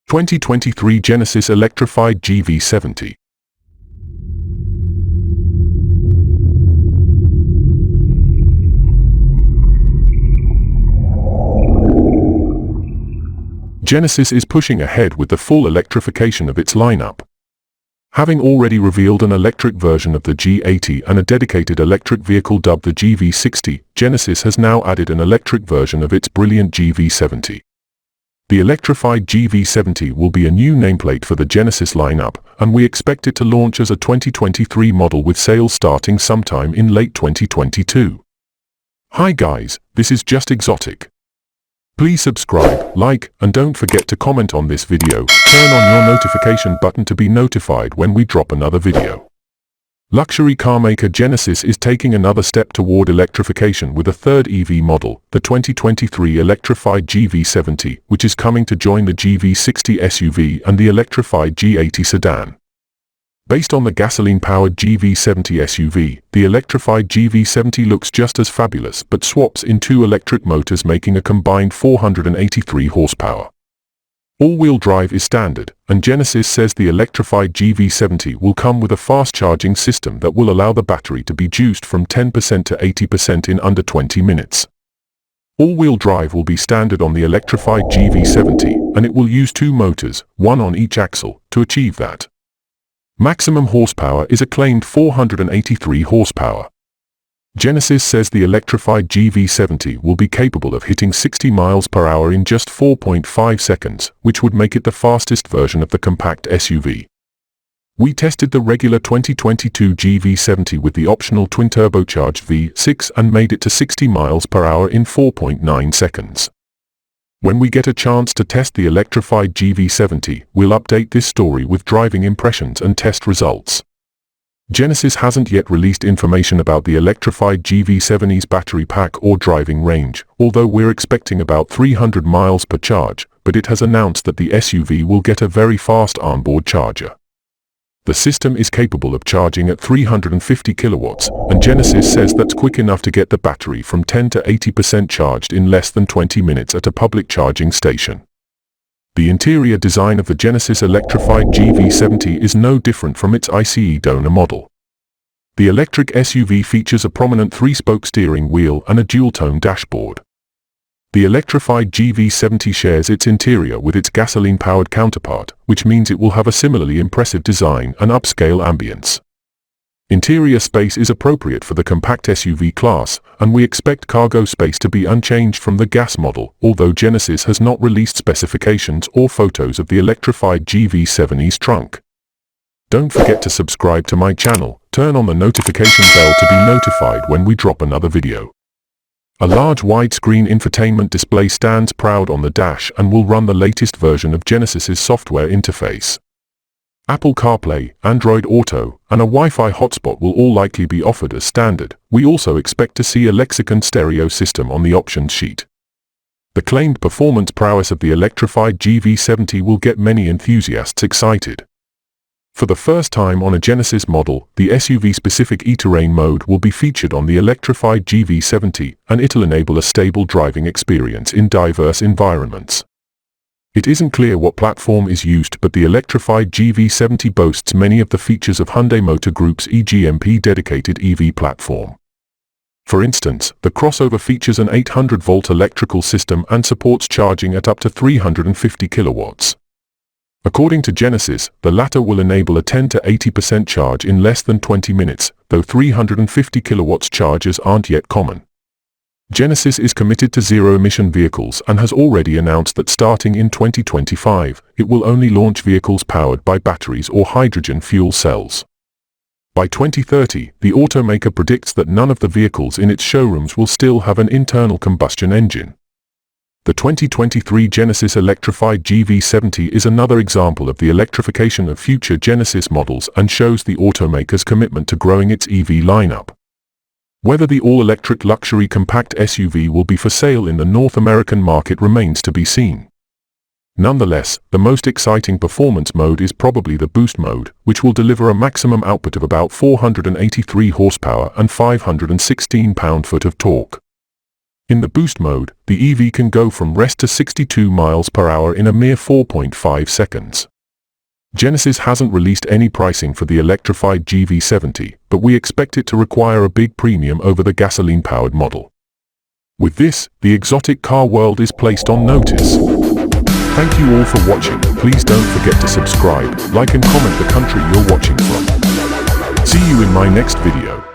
2023 Genesis Electrified Gv70. Genesis is pushing ahead with the full electrification of its lineup. Having already revealed an electric version of the G80 and a dedicated electric vehicle dubbed the Gv60, Genesis has now added an electric version of its brilliant Gv70. The Electrified Gv70 will be a new nameplate for the Genesis lineup, and we expect it to launch as a 2023 model with sales starting sometime in late 2022. Hi guys, this is Just Exotic. Please subscribe, like, and don't forget to comment on this video. Turn on your notification button to be notified when we drop another video. Luxury car maker Genesis is taking another step toward electrification with a third EV model, the 2023 Electrified Gv70, which is coming to join the Gv60 SUV and the Electrified G80 sedan. Based on the gasoline-powered Gv70 SUV, the Electrified Gv70 looks just as fabulous but swaps in two electric motors, making a combined 483 horsepower. All-wheel drive is standard, and Genesis says the Electrified Gv70 will come with a fast-charging system that will allow the battery to be juiced from 10% to 80% in under 20 minutes. All-wheel drive will be standard on the Electrified Gv70, and it will use two motors, one on each axle, to achieve that. Maximum horsepower is a claimed 483 horsepower. Genesis says the Electrified Gv70 will be capable of hitting 60 miles per hour in just 4.5 seconds, which would make it the fastest version of the compact SUV. We tested the regular 2022 Gv70 with the optional twin-turbocharged V6 and made it to 60 miles per hour in 4.9 seconds. When we get a chance to test the Electrified Gv70, we'll update this story with driving impressions and test results. Genesis hasn't yet released information about the Electrified Gv70's battery pack or driving range, although we're expecting about 300 miles per charge, but it has announced that the SUV will get a very fast onboard charger. The system is capable of charging at 350 kilowatts, and Genesis says that's quick enough to get the battery from 10 to 80% charged in less than 20 minutes at a public charging station. The interior design of the Genesis Electrified Gv70 is no different from its ICE donor model. The electric SUV features a prominent three-spoke steering wheel and a dual-tone dashboard. The Electrified Gv70 shares its interior with its gasoline-powered counterpart, which means it will have a similarly impressive design and upscale ambience. Interior space is appropriate for the compact SUV class, and we expect cargo space to be unchanged from the gas model, although Genesis has not released specifications or photos of the Electrified Gv70's trunk. Don't forget to subscribe to my channel, turn on the notification bell to be notified when we drop another video. A large widescreen infotainment display stands proud on the dash and will run the latest version of Genesis's software interface. Apple CarPlay, Android Auto, and a Wi-Fi hotspot will all likely be offered as standard. We also expect to see a Lexicon stereo system on the options sheet. The claimed performance prowess of the Electrified Gv70 will get many enthusiasts excited. For the first time on a Genesis model, the SUV-specific e-terrain mode will be featured on the Electrified Gv70, and it'll enable a stable driving experience in diverse environments. It isn't clear what platform is used, but the Electrified Gv70 boasts many of the features of Hyundai Motor Group's eGMP dedicated EV platform. For instance, the crossover features an 800-volt electrical system and supports charging at up to 350 kilowatts. According to Genesis, the latter will enable a 10 to 80% charge in less than 20 minutes, though 350 kilowatts chargers aren't yet common. Genesis is committed to zero-emission vehicles and has already announced that starting in 2025, it will only launch vehicles powered by batteries or hydrogen fuel cells. By 2030, the automaker predicts that none of the vehicles in its showrooms will still have an internal combustion engine. The 2023 Genesis Electrified Gv70 is another example of the electrification of future Genesis models and shows the automaker's commitment to growing its EV lineup. Whether the all-electric luxury compact SUV will be for sale in the North American market remains to be seen. Nonetheless, the most exciting performance mode is probably the Boost mode, which will deliver a maximum output of about 483 horsepower and 516 pound-foot of torque. In the boost mode, the EV can go from rest to 62 miles per hour in a mere 4.5 seconds. Genesis hasn't released any pricing for the electrified Gv70, but we expect it to require a big premium over the gasoline-powered model. With this, the exotic car world is placed on notice. Thank you all for watching. Please don't forget to subscribe, like and comment the country you're watching from. See you in my next video.